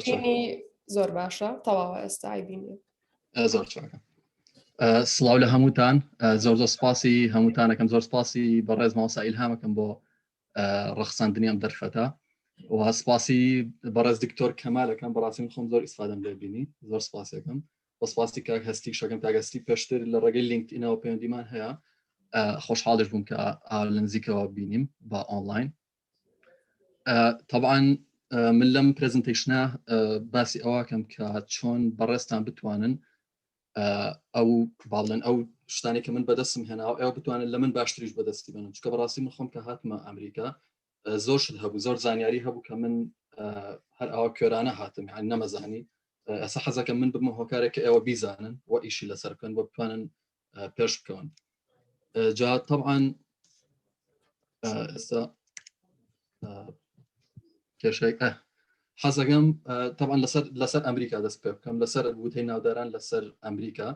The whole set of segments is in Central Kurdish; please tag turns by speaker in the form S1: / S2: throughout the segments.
S1: بینی زۆر باشە تەواوە ئێستا بینی
S2: زۆر چاکە سڵاو لە هەمووتان زۆر سپاسی هەمووتانەکەم زۆر سپاسی بەڕێز مامۆستا ئیلهامەکەم بۆ ڕەخساندنی ئەم دەرفەتە و سپاسی بەڕێز دکتۆر کەمالەکەم بەڕاستی من خۆم زۆر ئیسفادەم لێ بینی زۆر سپاسەکەم بە سپاسی کاک هەستی شەکەم کاگەستی پێشتر لە ڕێگەی لینکدئینەوە پەیوەندیمان هەیە خۆشحاڵش بووم کە لە نزیکەوە بینیم بە ئۆنلاین طبعا من لەم پرزنتیشنە باسی ئەوەکەم کە چۆن بەڕێستان بتوانن ئەو باڵێن ئەو شتانی کە من بەدەستم هێناوە ئێوە بتوانن لە من باشتریش بەدەستی بنن چکە بەڕاستی من خۆم کە هاتمە ئەمریکا زۆر شت هەبوو زۆر زانیاری هەبوو کە من هەر ئەوە کێرانە هاتم یعنی نەمەزانی ئەسا حەزەکەم من ببمە هۆکارێک کە ئێوە بیزانن و ئیشی لەسەر بکەن بۆ بتوانن پێش بکەون جا طبعا ئێستا کێشەیە حەزەکەم طبعا لەسەر ئەمریکا دەست پێ بکەم لەسەر وتەی ناوداران لەسەر ئەمریکا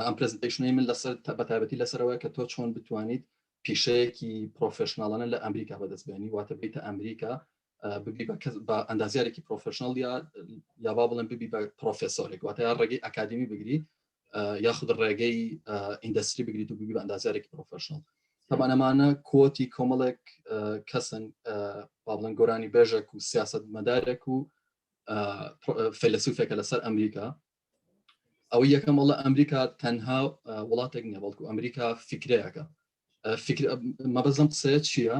S2: ئەم پرزنتیشنەی من لەسەر بەتابەتی لەسەرەوەی کە تۆ چۆن بتوانیت پیشەیەکی پرۆفشناڵانە لە ئەمریکا بەدەستبێنی واتە بیتە ئەمریکا ببی بە ئەندازیارێکی پرۆفشنال یا با بڵێن ببی بە پرۆفسۆرێک واتە یا ڕێگەی ئەکادمی بگری یاخود ڕێگەی ئیندەستری بگریت و ببی بە ئەندازیارێکی پرۆفشنال طبعا ئەمانە کۆتی کۆمەڵێک کەسن با بڵێن گۆرانی بێژێک و سیاست مەدارێک و فەیلسوفێکە لەسەر ئەمریکا ئەو یەکەم وڵە ئەمریکا تەنها وڵاتێک نییە بەڵکو ئەمریکا فکرەیەکە مەبەزم قسەیە چییە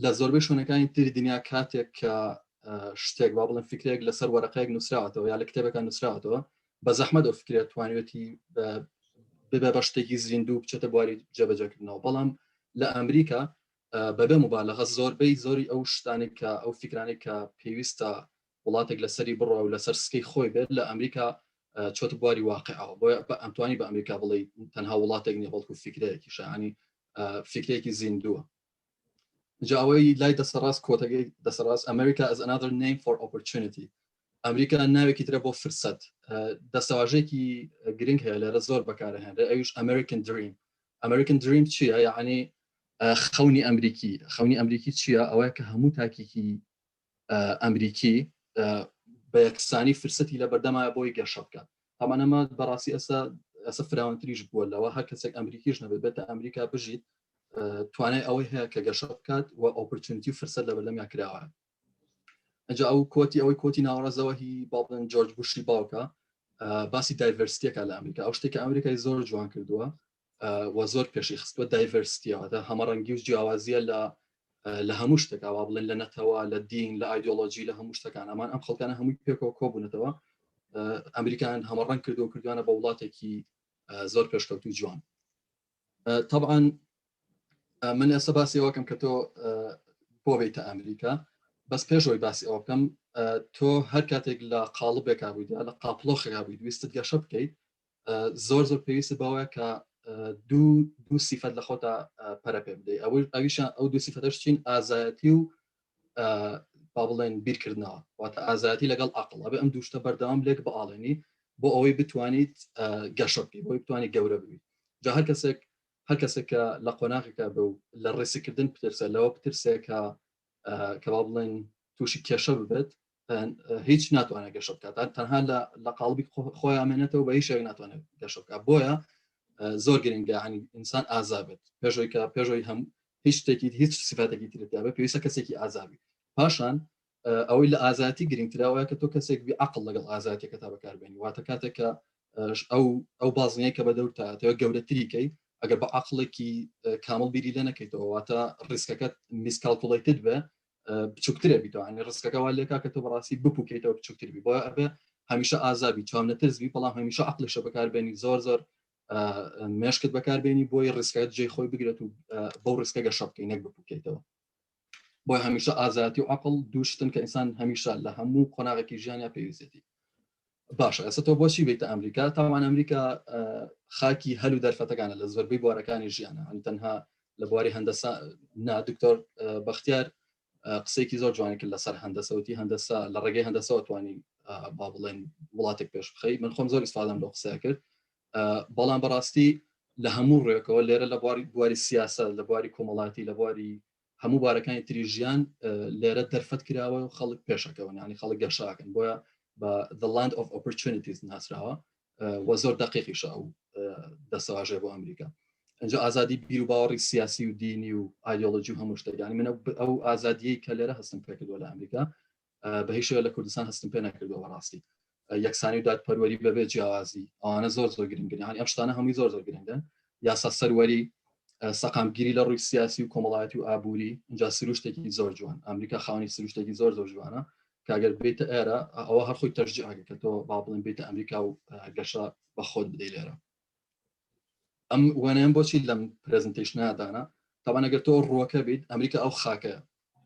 S2: لە زۆربەی شوێنەکانی تری دنیا کاتێک کە شتێک با بڵێن فکرێک لەسەر وەرەقەیەک نووسراوەتەوە یا لە کتێبەکان نووسراوەتەوە بە زەحمەت ئەو فکرێت توانێتی ببێ بە شتێکی زیندوو بچێتە بواری جێبەجێکردنەوە بەڵام لە ئەمریکا بەبێ مبالغە زۆری ئەو شتانی کە ئەو فکرانی کە پێویستە وڵاتێک لەسەری بڕۆ و لەسەر سکەی خۆی بێت لە ئەمریکا چۆتە بواری واقعەوە بۆ ئەمتوانی بە ئەمریکا بڵێ تەنها وڵاتێک نیە بەڵکو فکرەیەکی شانی فکرێکی زیندووە جاوەی لای دەسەڕاست کۆتەکەی دەسەڕاست ئەمریکا as another name for opportunity ئەمریکا ناوێکی ترە بۆ فرسەت دەستەواژەیەکی گرنگ هەیە لێرە زۆر بەکارهێنرێ ئەویش American Dream چییە یعنی خەونی ئەمریکی چییە ئەوەیە کە هەموو تاکیکی ئەمریکی بە یەکسانی فرسەتی لە بەردەمایە بۆی گەشە بکات هەمانەمە بەڕاستی ئەسە فراوانتریش بووە لەوە هەر کەسێک ئەمریکیش نەبێت بێتە ئەمریکا بژیت توانای ئەوەی هەیە کە گەشە بکات و ئۆپورچونیتی و فرسەت لە بەردەمیا کراوە ئەجا ئەو کۆتی ناوەڕازەوە هی باڵێن جۆرج بوشی باوکە باسی دایڤەرسیتیەکە لە ئەمریکا ئەو شتێکە ئەمریکای زۆر جوان کردووە و زۆر پێشی خستووە دایڤەرسیتیەوە هەمەڕەنگی و جیاوازیە لە هەموو شتێکا وا بڵێن لە نەتەوە لە دین لە ئایدۆلۆژی لە هەموو شتەکان ئەمان ئەم خەڵکانە هەمووی پێکەوە کۆبوونەتەوە ئەمریکان هەمەڕەنگ کردوانە بە وڵاتێکی زۆر پێشکەوت و جوان طبعا من ئێستا باسی ئەوەکەم کە تۆ بۆ بێتە ئەمریکا بەس پێشەوەی باسی ئەوە بکەم تۆ هەر کاتێک لە قاڵبێکا بوویت لە قاپڵۆخێکا بوویت ویستت گەشە بکەیت زۆر پێویستە بەوەیە کە دوو سیفەت لە خۆتا پەرە پێ بدەیت ئەویشان ئەو دوو سیفەتەش چین ئازایەتی و با بڵێن بیرکردنەوە واتە ئازایەتی لەگەڵ عەقڵ ئەبێ ئەم دوو شتە بەردەوام لێک بەئاڵێنی بۆ ئەوەی بتوانیت گەشە بکەیت بۆی بتوانیت گەورە ببیت جا هەر کەسێک کە لە قۆناغێکا بە و لە ڕێسیکردن بترسێت لەوە بترسێت کە با بڵێن تووشی کێشە ببێت هیچ ناتوانێت گەشە بکات تەنها لە قاڵبی خۆی ئامێنێتەوە بە هیچ شتێک ناتوانێت گەشە بکات بۆیە زۆر گرنگە ینی ئینسان ئازابێت پێشەوەی هەم هیچ شتێکی هیچ سیفاتێکی ترێتیا بە پێویستە کەسێکی ئازابی پاشان ئەوەی لە ئازاتی گرنگتراوەیە کە تۆ کەسێک بی عەقڵ لەگەڵ ئازاتێکە تا بەکاربێنی واتە کاتێکە ئەو بازنەیە کە بە دەورتاتەوە گەورەتریکەی ئەگەر بە عەقڵێکی کامل بیری لە نەکەیتەوە واتە ڕیسکەکەت میسکالکوڵیتد بێ بچووکترێ بیتەوە ینی ڕستەکەوا لێکا کە تۆ بەڕاستی بپوکیتەوە بچووکتر بی بۆیە ئەبێ هەمیشە ئازابی چوام نەترسبی بەڵام هەمیشە عەقڵیشە بەکاربێنی زۆر مێشکت بەکاربێنی بۆی ڕستەکەت جێی خۆی بگرێت و بەو ڕستکە گەشە بکەی نەک بپوکیتەوە بۆی هەمیشە ئازاتی و عەقڵ دووشتن کە ئینسان هەمیشە لە هەموو قۆناغێکی ژیانیا پێویستێتی باشە ئێستا تۆ بۆچی بێتە ئەمریکا تاوان ئەمریکا خاکی هەلو دەرفەتەکانە لە زۆربەی بوارەکانی ژیانە ئەن تەنها لە بواری هەندەسا دکتۆر بەختیار قسەیەکی زۆر جوانی کرد لەسەر هەندەسەوتی هەندەسا لە ڕێگەی هەندەسەوە توانی با بڵێن وڵاتێک پێش بخەی من خۆم زۆر ئیسفادەم لەو قسەیە کرد بەڵام بەڕاستی لە هەموو ڕێکەوە لێرە لە بواری سیاسە لە بواری کۆمەڵاتی لە بواری هەموو بارەکانی تری ژیان لێرە دەرفەت کراوە و خەڵک پێشەکەون ینی خەڵک گەشاکەن بۆیە بە the land of opportunities ناسراوە و زۆر دقیقیشە ئەو دەسەواژێ بۆ ئەمریکا. ئەنجا ئازادی بیر و باوەڕی سیاسی و دینی و ئایدۆلۆژی و هەموو شتێکانی منە ئەو ئازادیەی کە لێرە هەستم پێ کردووە لە ئەمریکا بە هیچ شێوە لە کوردستان هەستم پێ نەکردووە بەڕاستی. یەکسانی و دادپەروەری بەبێ جیاوازی ئەوانە زۆر گرنگن، یعنی ئەم شتانە هەمووی زۆر گرنگن. یاسا سەروەری، سەقامگیری لە ڕووی سیاسی و کۆمەڵایەتی و ئابووری، اینجا سروشتێکی زۆر جوان. ئەمریکا خاوەنی سروشتێکی زۆر جوانە کاگەر بێتە ئێرە ئەوە هەر خۆی تەرجیح کە تۆ با بڵێن بێتە ئەمریکا و گەشە بە خۆت بدەی لێرە. ئەم وانەیەم بۆچی لەم پرزنتیشنادانا تاوان ئەگەر تۆ ڕووەکە بیت ئەمریکا ئەو خاکەیە،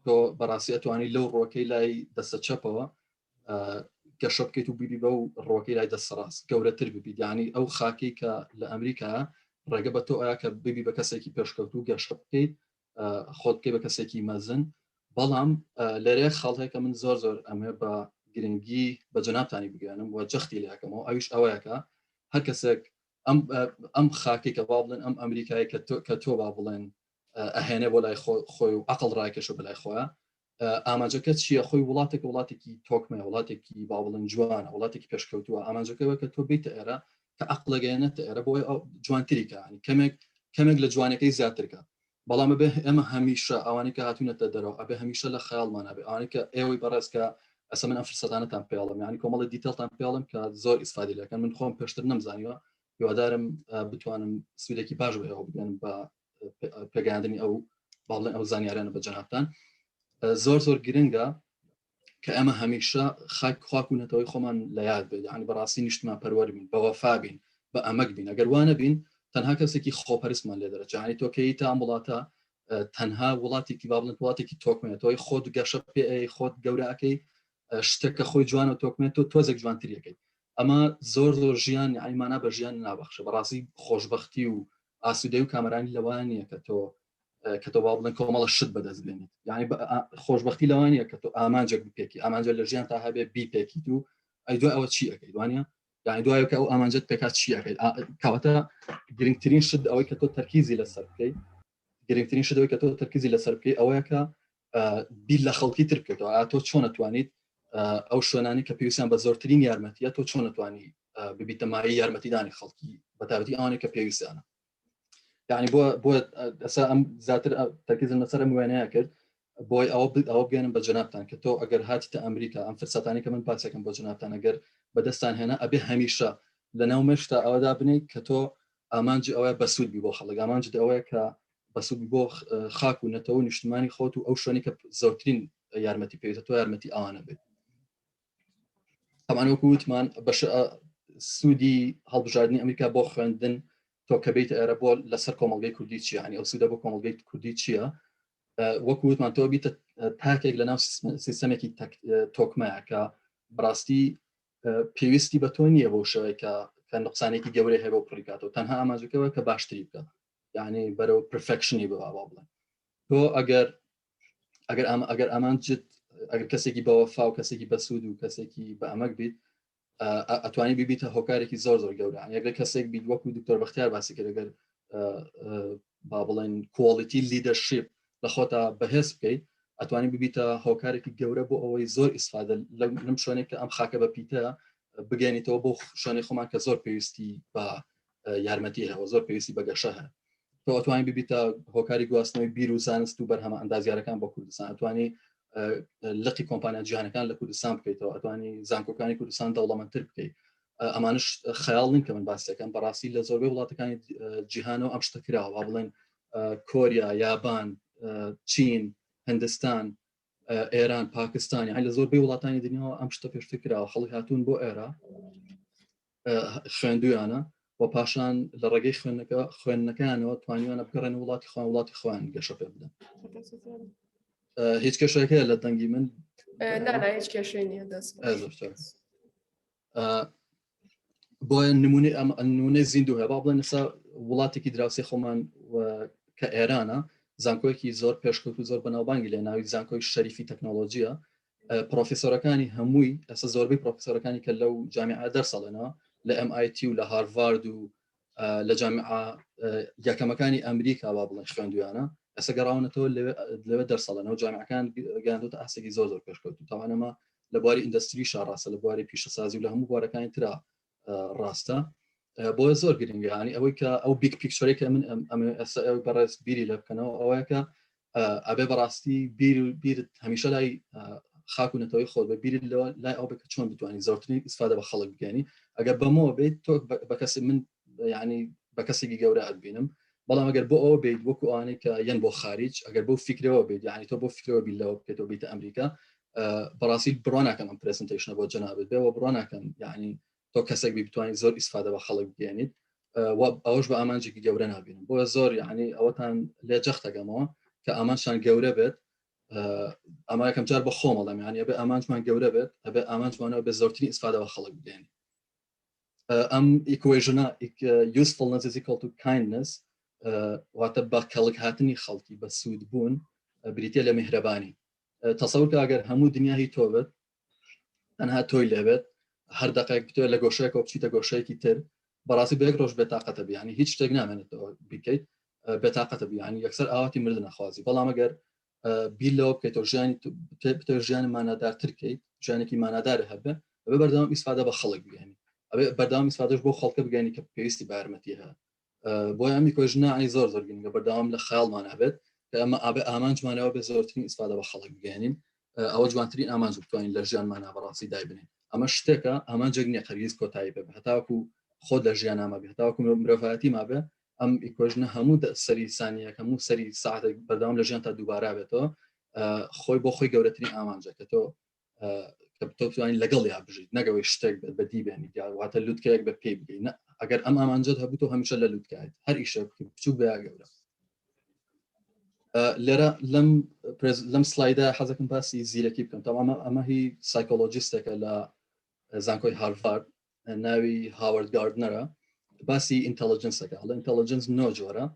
S2: تۆ بەڕاستی ئەتوانی لەو ڕووەکەی لای دەستە چەپەوە گەشە بکەیت و بیبی بە و ڕووەکەی لای دەستە ڕاست گەورەتر ببیت. یعنی ئەو خاکەی کە لە ئەمریکا ڕێگە بە تۆ ئایا کە ببی بە کەسێکی پێشکەوتوو گەشە بکەیت خۆت بکەی بە کەسێکی مەزن. بەڵام لەرێ خەڵک کە من زۆر ئەمێ بە گرنگی بە جەنابتانی بگەێنم و جەختی لەکەمەوە ئەویش ئەوەیەکە هەر کەسێک ئەم خاکی کە با بڵێن ئەم ئەمریکایی کە تۆ با بڵێن ئەهێنێ بۆ لای خۆی و عقل ڕایکەشە بەلای خۆیە ئاماجەکە چییە؟ خۆی وڵاتێکی تۆکمە، وڵاتێکی با بڵێن جوانە، وڵاتێکی پێشکەوتووە. ئاماجەکەەوە کە تۆ بیتە ئێرە کە عقلەگەیەنێتە ئێرە بۆی جوانتریکانی کەمێک لە جوانەکەی زیاترکە. بەڵام بێ ئەمە هەمیشە ئەوانی کە هاتوونەتە دەرەوە ئەبێ هەمیشە لە خەیاڵمانە بێ ئەوانی کە ئێوەی بەڕێزکە ئەسە من ئەم فرسەدانەتان پێڵم، یعنی کۆمەڵی دیتەڵتان پێڵم کە زۆر ئیسفادی لەکەن. من خۆم پێشتر نەمزانیوە، هیوادارم بتوانم سوودێکی باش بەوە بگەن بە پێگەیاندنی ئەو باڵێن ئەو زانیاریانە بە جەنابتان. زۆر گرنگە کە ئەمە هەمیشە خاکوونەتەوەی خۆمان لە یاد بێت، یعنی بەڕاستی نیشتمان پەروەەر بین، بە وەفا بین، بە ئەمەک بین. ئەگەر وانە بین تەنها کەسێکی خۆپەرستمان لێ دەرەچێت، یعنی تۆکەی تا ئەم وڵاتە تەنها وڵاتێکی با بڵێن وڵاتێکی تۆکمێت، تۆی خۆت گەشە پێ خۆت گەورەکەی شتێکە خۆی جوان و تۆکمێت و تۆزێک جوانتریەکەی. ئەمە زۆر ژیان ئایمانە بە ژیان نابەخشە. بەڕاستی خۆشببختی و ئاسوودەی و کامەرانی لەوانە کە تۆ با بڵێن کۆمەڵە شت بەدەست بێنیت. یعنی خۆشببختی لەوانە کە تۆ ئامانجێک بپێکی، ئامانجە لە ژیان تا هەبێ بیپێکیت و ئەیدو ئەوە چی ئەەکەی دوانە، یعنی دوایە کە ئەو ئامانجت پێکات چی ئەەکەیت. کەواتە گرنگترین شت ئەوەی کە تۆ تەرکیزی لەسەر بکەیت، گرنگترین شتەوەی کە تۆ تەرکیزی لەسەر بکەیت ئەوەیە کە بیل لە خەڵکی تر بکەیتەوە. تۆ چۆن نتوانیت ئەو شوێنانی کە پێویستیان بە زۆرترین یارمەتیە تۆ چۆن نتوانی ببیتە مای یارمەتیدانی خەڵکی بەتابەتی ئەوانەی کە پێویستیانە. یعنی بۆ ئەسا ئەم زیاتر تەرکیزم لەسەر ئەم وێنەیە کرد بۆی ئەوە بگەێنم بە جەنابتان کە تۆ ئەگەر هاتیتە ئەمریکا ئەم فرسەتانی کە من پاسێکم بۆ جەنابتان ئەگەر بەدەستان هێنا ئەبێ هەمیشە لەناو مەشتا ئەوەدا بنیت کە تۆ ئامانجی ئەوەیە بەسوود بی بۆ خەڵک، ئامانجت ئەوەیە کە بەسوود بۆ خاک و نەتەوە نیشتمانی خۆت و ئەو شوێنی کە زۆرترین یارمەتی پێویستە تۆ یارمەتی ئەوانە بێت. طبعاً وەکو وتمان بەش سوودی هەڵبژاردننی ئەمریکا بۆ خوێندن تۆ کە بیت ئێرە بۆ لەسەر کۆمەڵگەی کوردی چیە، ینی ئەو سوودە بۆ کۆمەڵگەی کوردی چییە؟ وەکو وتمان تۆ بیتە تاکێک لە ناو سیستەمێکی تۆکمەیە کە بەڕاستی پێویستی بە تۆ نییە بۆ شەوەیە کە نقصانێکی گەورەی هەیە بۆ پڕیکاتەوە، تەنها ئاماژەکەەوە کە باشتری بکە، یعنی بەرەو پرفەکشنی بوا بڵێن. تۆ ئەگەر ئامانجت ئەگەر کەسێکی بەوەفا و کەسێکی بەسوود و کەسێکی بە ئەمەک بیت ئەتوانی ببیتە هۆکارێکی زۆر گەورە. ئەگەر کەسێک بیت وەکو دکتۆر بەختیار باسی کرد ئەگەر با بڵێن کوالیتی لیدەرشیپ لە خۆتا بەهێز بکەیت ئەتوانی ببیتە هۆکارێکی گەورە بۆ ئەوەی زۆر ئیسفادە لەم شوێنێک کە ئەم خاکە بە پیتە بگەێنیتەوە بۆ شوێنی خۆمان کە زۆر پێویستی بە یارمەتی هەیە، زۆر پێویستی بە گەشە هەیە. تۆ ئەتوانی ببیتە هۆکاری گواستنەوەی بیر و زانست و بەرهەمە ئەندازیارەکان بۆ کوردستان، ئەتوانی لقی کۆمپانیا جیهانەکان لە کوردستان بکەیتەوە، ئەتوانی زانکۆکانی کوردستان دەوڵەمەندتر بکەیت. ئەمانش خەیاڵ نین کە من باسیەکەم بەڕاستی لە زۆربەی وڵاتەکانی جیهانەوە ئەم شتە کراوە، بڵێن کۆریا، یابان، چین، هندستان، ئێران، پاکستان، یعنی لە زۆربەی وڵاتانی دنیاوە ئەم شتە پێشتر کراوە. خەڵک هاتوون بۆ ئێرە خوێندویانە و پاشان لە ڕێگەی خوێندنەکانەوە توانیوانە بگەڕێن وڵاتی خۆیان گەشە پێ بدەن. هیچ کێشەیەکەیە لە دەنگی من؟
S1: هیچ کێشەی نییە دەست.
S2: بۆیە نمونەی زیندوو هەیە، با بڵێن ئێستا وڵاتێکی دراوسی خۆمان کە ئێرانە زانکۆیەکی زۆر پێشکەوت و زۆر بەناوبانگی لێ ناوی زانکۆی شەریفی تەکنۆلۆژیە. پرۆفیسۆرەکانی هەمووی ئێستا زۆربەی پرۆفیسۆرەکانی کە لەو جامیعە دەرسەڵێنەوە لە MIT و لە هاروارد و لە جامیعە یەکەمەکانی ئەمریکا با بڵێن خوێندویانە ئێستا گەڕاونەتەوە لەوێ دەرسەڵێنەوە جامیعەکان گەیاندوتە ئاسێکی زۆر پێشکەوت و تاوانەمە لە بواری ئیندەستری ڕاستە لە بواری پیشەسازی و لە هەموو بوارەکانی ترا ڕاستە بۆ زۆر گرنگە ینی ئەوەی کە ئەو بیگ پیکچۆرێکە من بەڕێز بیری لە بکەنەوە ئەوەیە کە ئەبێ بەڕاستی بیرت هەمیشە لای خاک و نەتەوەی خۆت بە بیرت لای ئەو بکە چۆن بتوانانی زۆرترین ئیسفادە بە خەڵک بگەنی ئەگەر بەمەوە بێت تۆ بە کەسی من ینی بە کەسێکی گەورە ئەبینم بەڵام ئەگەر بۆ ئەوە بێت وەکو ئەوانەی کە یەن بۆ خارج ئەگەر بۆ فکرەوە بێت ینی تۆ بۆ فکرەوە بیلەوە بکەیتەوە بیتە ئەمریکا بەڕاستی بڕۆناکەم ئەم پرزنتیشنە بۆ جەنابێت بێەوە بڕۆناکەم ینی تۆ کەسێک بتوانانی زۆر ئیسفادە بە خەڵک بگەنیت ئەوش بە ئامانجێکی گەورە نبینم بۆ زۆر ینی ئەوەتان لێ جەختەگەمەوە کە ئامانشان گەورە بێت ئەما یەکەم جار بە خۆمەڵم ینی ئەبێ ئامانجمان گەورە بێت ئەبێ ئامانجمانەوە بە زۆرترین ئیسفادە بە خەڵک بگەنی ئەم ئیکوێژنە usefulness is equal to kindness واتە بە کەڵک هاتنی خەڵکی بە سوود بوون بریتە لە میهرەبانی تەسەور کە ئەگەر هەموو دنیا هی تۆ بێت تەنها تۆی لێبێت هەر دقیق بتوێت لە گۆشەیەکەوە بچیتە گۆشەیەکی تر بەڕاستی بە یەک ڕۆژ بێتاقەتە بیانی هیچ شتێک نامێنێتەوە بیکەیت بێتاقەتە بیانی یەکسەر ئاواتی مردن نەخوازی بەڵام ئەگەر بیلەوە بکەیتەوە ژیانی مانادارتر بکەیت ژیانێکی مانادار هەبێ ئەبێ بەردەوام ئیسفادە بە خەڵک بگەنی ئەبێ بەردەوام ئیسفادەش بۆ خەڵکە بگەنی کە پێویستی بە یارمەتی هەیە بۆی ئەمی کۆژنانی زۆر گرنگە بەردەوام لە خەیاڵمان هەبێت کە ئەمە ئابێ ئامانجمانەوە بە زۆرترین ئیسفادە بە خەڵک بگەنین ئەوە جوانترین ئامانج بتوانین لە ژیانمانە بەڕاستی دایبنین ئەمە شتێکە ئامانجێک نییە قەرگیز کۆتایی بێ هەتاوەکو خۆت لە ژیان ئامە بێ هەتاوەکو مرۆڤایەتی مابێ ئەم ئیکۆژنە هەموو سەری سانیەک هەموو سەری ساعتێک بەردەوام لە ژیان تا دووبارە بێتەوە خۆی بۆ خۆی گەورەترین ئامانجە کە تۆ بتوانین لەگەڵ یا بژیت نەگەوەی شتێک بەدی بێنی واتە لوتکەیەک بە پێی بگەین ئەگەر ئەم ئامانجت هەبوو تۆ هەمیشە لە لوتکایت هەر ئیشە بچوو بە گەورە لێرە لەم سلایدا حەزەکەم باسی زیرەکی بکەم تەواو ئەمە هی سایکۆلۆجیستێکە لە زانکۆی هارڤارد ناوی هاوارد گاردنەرە باسی ئینتەلیجنسەکە هەڵە ئینتەلیجنس نۆ جۆرە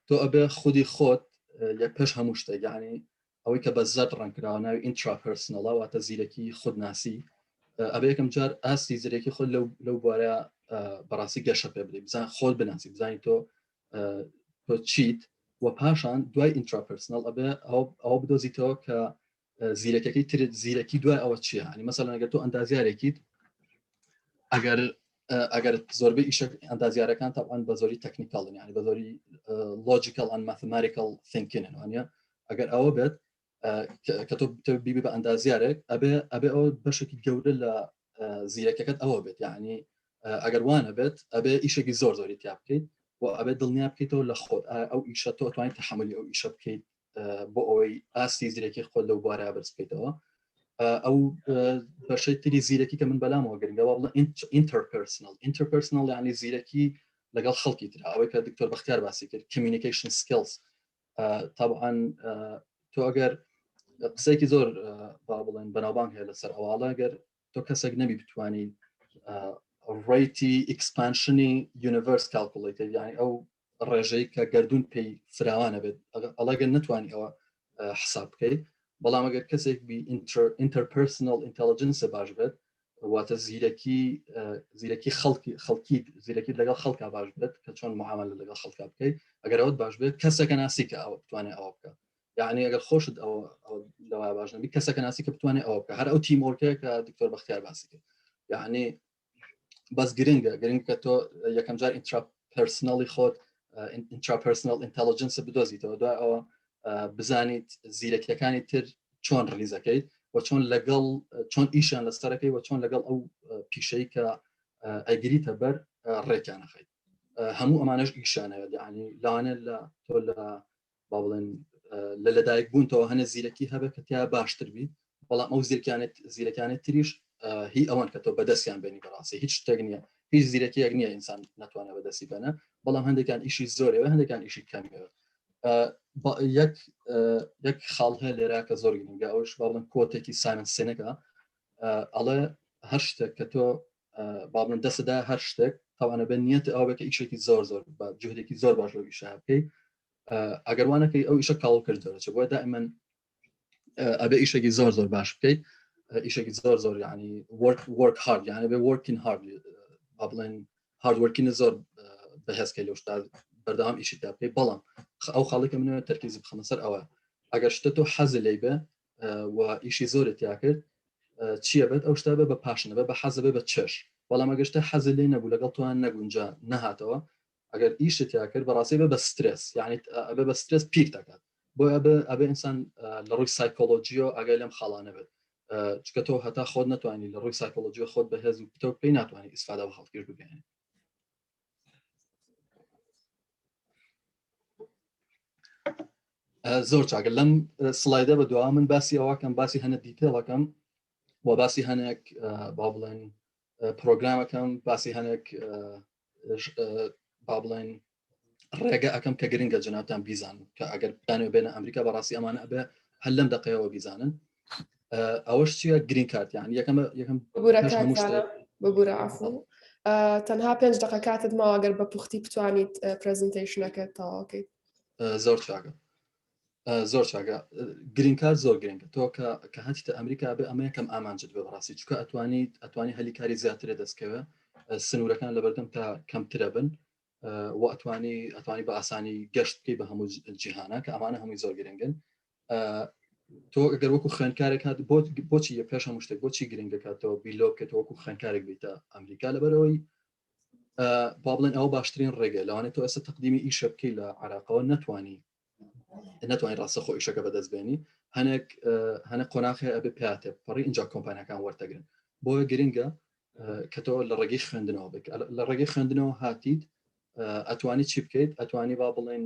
S2: تۆ ئەبێ خودی خۆت یەک پێش هەموو شتێک یعنی ئەوەی کە بە زەد ڕەنکراوە ناوی ئینتراپەرسنەڵە واتە زیرەکی خودناسی ئەبێ یەکەم جار ئاستی زیرەکی خۆت لەو بوارە بەڕاستی گەشە پێ بدەیت بزان خۆت بناسی بزانی تۆ چیت و پاشان دوای ئینتراپەرسنەڵ ئەبێ ئەو بدۆزیتەوە کە زیرەکەکەی ترت زیرەکی دوای ئەوە چیە ینی مەسەڵەن ئەگەر تۆ ئەندازیارێکیت ئەگەر زۆربەی ئیشە ئەندازیارەکان تاوان بە زۆری تەکنیکاڵن ینی بە زۆری لۆجیکال ئەن ماثماتیکال تینکینن وانە ئەگەر ئەوە بێت کە تۆ بیبی بە ئەندازیارێک ئەبێ ئەوە بەشێکی گەورە لە زیرەکەکەت ئەوە بێت یعنی ئەگەر وانە بێت ئەبێ ئیشێکی زۆری تیا بکەیت و ئەبێت دڵنیا بکەیتەوە لە خۆت ئەو ئیشە تۆ توانیت تەحملی ئەو ئیشە بکەیت بۆ ئەوەی ئاستی زیرەکی خۆت لەو بوارە بەرز بکەیتەوە ئەو بەشەی تری زیرەکی کە من بەلامەوە گرنگەوە بڵێ ئینتەرپەرسنەڵ یعنی زیرەکی لەگەڵ خەڵکی تر ئەوەی کە دکتۆر بەختیار باسی کرد کمیونیکیشن سکیلز طبعاً تۆ ئەگەر قسەیەکی زۆر با بڵێن بەناوبانگ هەیە لەسەر ئەوواڵە ئەگەر تۆ کەسێک نەبی بتوانی ڕێیتی ئیکسپانشنی یونیڤرس کالکولیتر یعنی ئەو ڕێژەی کە گەردون پێی فراوانە بێت ئەڵەگەر نتوانی ئەوە حساب بکەیت بەڵام ئەگەر کەسێک بی ئینتەرپەرسنەڵ ئینتەلیجنسە باش بێت واتە زیرەکی خەڵکی زیرەکی لەگەڵ خەڵکا باش بێت کە چۆن معاملە لەگەڵ خەڵکا بکەیت ئەگەر ئەوت باش بێت کەسێکە ناسی کە ئەوە بتوانێت ئەوە بکە یعنی ئەگەر خۆشت ئەوە لەوای باش نەبی کەسێکە ناسی کە بتوانێت ئەوە بکە هەر ئەو تیمۆرکەیە کە دکتۆر بەختیار باسی کرد یعنی بەس گرنگە کە تۆ یەکەم جار ئینتراپەرسنەڵی خۆت ئینتراپەرسنەڵ ئینتەلیجنسە بدۆزیتەوە دوای ئەوە بزانیت زیرەکیەکانی تر چۆن ڕلیزەکەیت و چۆن لەگەڵ چۆن ئیشیان لەسەرەکەی و چۆن لەگەڵ ئەو پیشەی کە ئەگریتە بەر ڕێکیانەخەیت هەموو ئەمانەش ئیشانەوێت یعنی لاوانێ لە تۆ لە با بڵێن لە لەدایک بوونەوە هەنە زیرەکی هەبێت کە تیا باشتر بیت بەڵام ئەو زیرەکانێت تریش هی ئەوان کە تۆ بەدەستیان بێنی بەڕاستی هیچ شتێک نییە هیچ زیرەکیەک نییە ئینسان ناتوانێت بەدەستی بێنە بەڵام هەندێکان ئیشی زۆرەوە هەندێکان ئیشی کەمەوە یەک خاڵ هەیە لێرە کە زۆر گرنگە ئەوش باڵن کۆتێکی سایمن سینەکە ئەڵێ هەر شتێک کە تۆ باڵن دەستدا هەر شتێک تاوانە بێن نیەت ئەو بێکە ئیشێکی زۆر بە جهدێکی زۆر باش لەو ئیشە بکەیت ئەگەر وانەکەی ئەو ئیشە کاڵ کردەوە بۆ دائما ئەبێ ئیشێکی زۆر باش بکەیت ئیشێکی زۆر یعنی work hard یعنی بێ working hard بڵێن hard working زۆر بەهێزکەی لەو شتا بەردەوام ئیشی تا بکەیت بەڵام ئەو خاڵێکە منەوە تەرکیز بخەمە سەر ئەوە ئەگەر شتە تۆ حەزی لێی بێ و ئیشی زۆرت یا کرد چییە بێت ئەو شتا بێ بە پاشنە بێ بە حەزە بێ بە چێش بەڵام ئەگەشتە حەزی لێ نەبوو لەگەڵ توان نەگونجا نەهاتەوە ئەگەر ئیشت یا کرد بەڕاستی بێ بە سترس یعنی ئەبێ بە سترس پیر دەکات بۆ ئەبێ ئینسان لە ڕووی سایکۆلۆژیۆ ئەگەر لەم خاڵانە بێت چکە تۆ هەتا خۆت ناتوانانی لە ڕووی سایکۆلۆژیۆ خۆت بەهێز و تۆ پێی ناتوانانی ئیسفادە بە خەڵکیش بگەێنی زۆر چاکە لەم سلایدە بە دوام من باسی ئەوەکەم باسی هەنە دیتێڵەکەم و باسی هەنێک با بڵێن پرۆگرامەکەم باسی هەنێک با بڵێن ڕێگە ئەەکەم کە گرنگە جنابتان بیزانن کە ئەگەر دانێ بێنە ئەمریکا بەڕاستی ئەمانە ئەبێ هەر لەم دقەیەوە بیزانن ئەوەش چیە گرین کارت یان یەکەم
S1: ببوورە عفو تەنها 5 دقە کاتت ماوە ئەگەر بە پوختی بتوانیت پرزنتیشنەکەت تەواوکەیت
S2: زۆر چاکە زۆر چاکە گرین کارت زۆر گرنگە تۆ کە هاتیتە ئەمریکا بێ ئەمە یەکەم ئامانجت بێ بەڕاستی چکە ئەتوانی هەلی کاری زیاترە دەستکەوە سنوورەکان لەبەردەم تا کەمترە بن و ئەتوانی بە ئاسانی گەشت بکەی بە هەموو جیهانە کە ئەمانە هەمووی زۆر گرنگن تۆ ئەگەر وەکو خوێندکارێک هات بۆچی پێش هەموو شتێک بۆچی گرنگەکاتەوە بیلۆ بکەیت وەکو خوێندکارێک بیتە ئەمریکا لەبەرەوەی با بڵێن ئەو باشترین ڕێگە لەوانێت تۆ ئێستا تەقدیمی ئیشە بکەی لە عێراقەوە ناتوانانی ڕاستەخۆ ئیشەکە بەدەستبێنی هەنێک قۆناغی ئەبێ پێاتێ پەڕی اینجا کۆمپانیەکان وەرتەگرن بۆیە گرنگە کە تۆ لە ڕێگەی خوێندنەوە بک لە ڕێگەی خوێندنەوە هاتیت ئەتوانی چی بکەیت ئەتوانی با بڵێن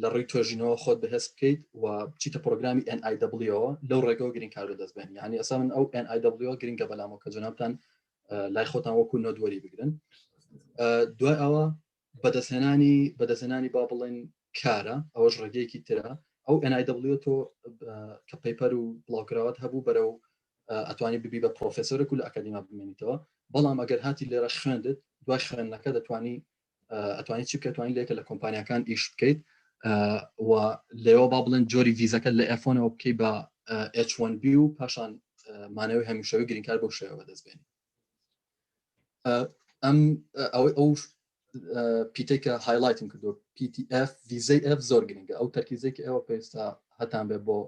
S2: لە ڕێی توێژینەوە خۆت بەهێز بکەیت و بچیتە پرۆگرامی NIW-ەوە لەو ڕێگەوە گرین کار دەستبێن یعنی ئەسا من ئەو NIW گرنگە بەلامەوە کە جنابتان لای خۆتان وەکو نۆدوەری بگرن دوای ئەوە بەدەستهێنانی با بڵێن کارە ئەوەش ڕێگەیەکی ترە ئەو NIW تۆ کە پەیپەر و بڵاوکراوات هەبوو بەرەو ئەتوانی ببی بە پرۆفسۆرێک و لە ئەکادیما بمێنیتەوە بەڵام ئەگەر هاتی لێرە خوێندت دوای خوێندنەکە ئەتوانی چی بکەیت توانی لێکە لە کۆمپانیەکان ئیش بکەیت و لێەوە با بڵێن جۆری ڤیزەکە لە ئەفۆنەوە بکەی بە H1B و پاشان مانەوەی هەمیشەوی گرینکار بۆ شێوە دەستبێنی ئەو پیتێک کە هایلایتم کردو PTF ڤیزەی F زۆر گرنگە ئەو تەرکیزێکی ئێوە پێستا هەتان بێ بۆ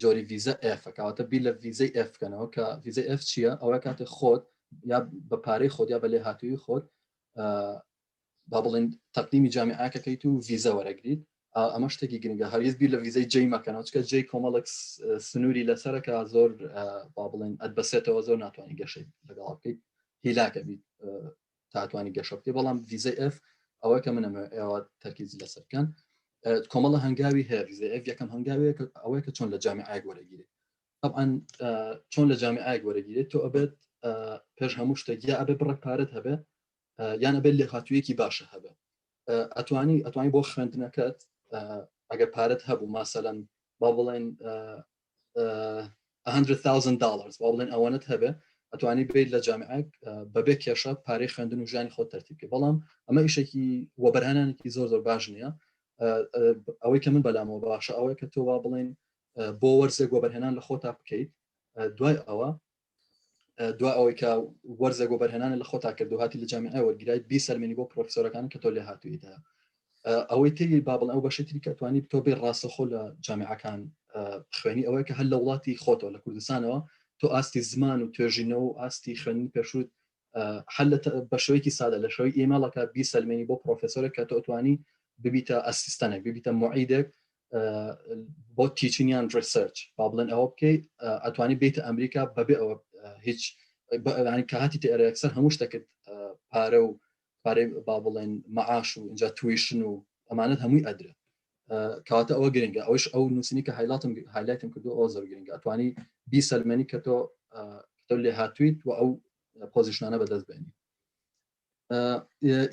S2: جۆری ڤیزە F کەواتە بی لە ڤیزەی F بکەنەوە کە ڤیزەی F چییە ئەوە کاتێ خۆت یا بە پارەی خۆت یا بە لێ هاتووی خۆت با بڵێن تەقدیمی جامیعەکەکەیت و ڤیزە وەرەگریت ئەمە شتێکی گرنگە هەرگیز بیر لە ڤیزەی جێی مەکەنەوە چکە جێی کۆمەڵک سنووری لەسەرەکە زۆر با بڵێن ئەتبەسێتەوە زۆر ناتوانانی گەشەی لەگەڵ بکەیت هیلاکە بیت تاتوانی گەشە بکەی بەڵام ڤیزەی F ئەوە کە منەمە ئێوە تەرکیزی لەسەر بکەن کۆمەڵە هەنگاوی هەیە ڤیزەی F یەکەم هەنگاوی ئەوەیە کە چۆن لە جامیعەیەک وەرەگیرێت طبعا چۆن لە جامیعەیەک وەرەگیرێت تۆ ئەبێت پێش هەموو شتێک یا ئەبێ بڕێک پارەت هەبێ یان ئەبێت لێ هاتوویەکی باشە هەبێ ئەتوانی بۆ خوێندنەکەت ئەگەر پارەت هەبوو ماسەلەن با بڵێن $100,000 با بڵێن ئەوەنت هەبێ ئەتوانی بێت لە جامیعەک بەبێ کێشە پارەی خوێندن و ژیانی خۆت تەرتیبکە بەڵام ئەمە ئیشێکی وەبەرهێنانێکی زۆر باش نییە ئەوەی کە من بەلامەوە باشە ئەوەی کە تۆ با بڵێن بۆ وەرزێک وەبەرهێنان لە خۆتا بکەیت دوای ئەوەی کە وەرزێک وەبەرهێنان لە خۆتا کرد و هاتی لە جامیعە وەرگیرایت 20 سەرمێنی بۆ پرۆفسۆرەکان کە تۆ لێ هاتوویتە ئەوەی تری با بڵێن ئەو بەشێتی کە توانی تۆ بێ ڕاستەخۆ لە جامیعەکان خوێنی ئەوەیە کە هەر لە وڵاتی خۆتەوە لە کوردستانەوە تۆ ئاستی زمان و توێژینەوە و ئاستی خوێنی پێشوت هەر بە شێوەیەکی سادە لە شەوەی ئیمێڵەکە 20 سەرمێنی بۆ پرۆفسۆرێک کە تۆ توانی ببیتە ئەسیستەنێک ببیتە معیدێک بۆ تیچینیان ریسەرچ با بڵێن ئەوە بکەیت ئەتوانی بیتە ئەمریکا بەبێ ئەوە هیچ کاتی تێرە یەکسەر هەموو شتێکت پارە و پارەی با بڵێن مەعاش و اینجا تویشن و ئەمانەت هەمووی ئەدرێت کەواتە ئەوە گرنگە ئەوش ئەو نووسنی کە هایلایتم کردو ئەو زۆر گرنگە ئەتوانی 20 سەرمێنی کە تۆ لێ هاتوویت و ئەو پۆزیشنانە بەدەست بێنی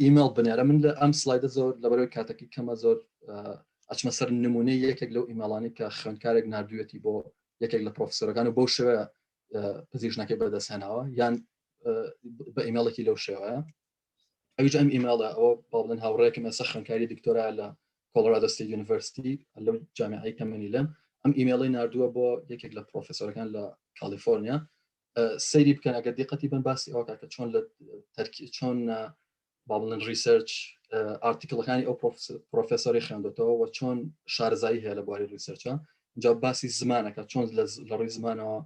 S2: ئیمێڵ بنێرە من لە ئەم سلایدە زۆر لەبەرەوەی کاتێکی کەمە زۆر ئەچمە سەر نمونەی یەکێک لەو ئیمێڵانی کە خوێندکارێک نردوێتی بۆ یەکێک لە پرۆفسۆرەکان و بۆ شێوە پزیشنەکەی بەدەستهێناوە یان بە ئیمێڵێکی لەو شێوەیە ئەویش ئەم ئیمێڵە ئەوە با بڵێن هاوڕێکم ئێستا خوێندکاری دکتۆرا لە کۆلۆرادۆ ستیت یونیڤرسیتی لەو جامیعەی کە منی لەم ئەم ئیمێڵی نردووە بۆ یەکێک لە پرۆفسۆرەکان لە کالیفۆرنیا سەیری بکەن ئەگەر دیقەتی بن باسی ئەوە کە چۆن با بڵێن ریسەرچ ئارتیکڵەکانی ئەو پرۆفسۆری خوێندێتەوە و چۆن شارەزایی هەیە لە بواری ریسەرچە اینجا باسی زمانەکە چۆن لە ڕووی زمانەوە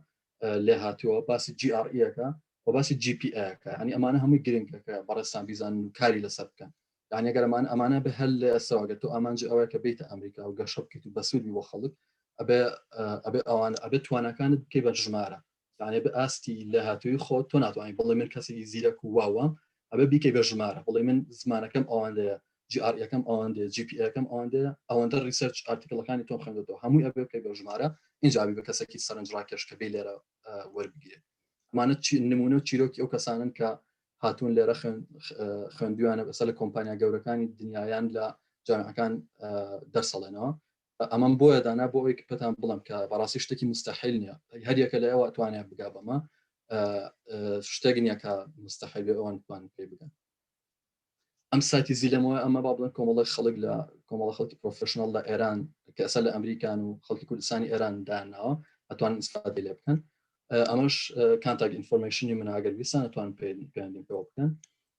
S2: لێ هاتووە باسی GRE-ەکە و باسی GPA-ەکە ینی ئەمانە هەمووی گرنگە کە بەڕێستان بیزان و کاری لەسەر بکەن یعنی ئەگەر ئەمانە بە هەل لێ ئەسەواگە تۆ ئامانجی ئەوەیە کە بیتە ئەمریکا و گەشە بکەیت و بەسوودی بۆ خەڵک ئەبێ ئەوان ئەبێ توانەکانت بکەی بە ژمارە یعنی بە ئاستی لە هاتووی خۆت تۆ ناتوانانی بڵێ من کەسێکی زیرەک و واوام ئەبێ بیکەی بە ژمارە بڵێ من زمانەکەم ئەوەندەیە GRE-ەکەم ئەوەندەیە GPA-ەکەم ئەوەندە ریسەرچ ئارتیکڵەکانی تۆم خوێندەوە هەمووی ئەبێ بکەی بە ژمارە اینجابی بە کەسێکی سەرنجڕاکێش کە بێ لێرە وەربگیرێت ئەمانە نمونە و چیرۆکی ئەو کەسانن کە هاتوون لێرە خوێندویانە بەسەر لە کۆمپانیا گەورەکانی دنیایان لە جامعەکان دەرسەڵێنەوە ئەمەم بۆیە دانا بۆ ئەوەی پێتان بڵم کە بەڕاستی شتێکی مستەحیل نییە هەریەکە لە ئێوە توانێت بگا بەمە شتێک نییە کە مستەحیل بێ ئەوان توان پێ بگەن ئەم سایتی زیلەمەوە ئەمە با بڵێن کۆمەڵی خەڵک لە کۆمەڵە خەڵکی پرۆفشنال لە ئێران کە ئەسەر لە ئەمریکان و خەڵکی کوردستانی ئێران داناوە ئەتوانن ئیسفادەی لێ بکەن ئەمەش کانتاکت ئینفۆرمێشنی من ئەگەر ویستان ئەتوانن پێیان پێوە بکەن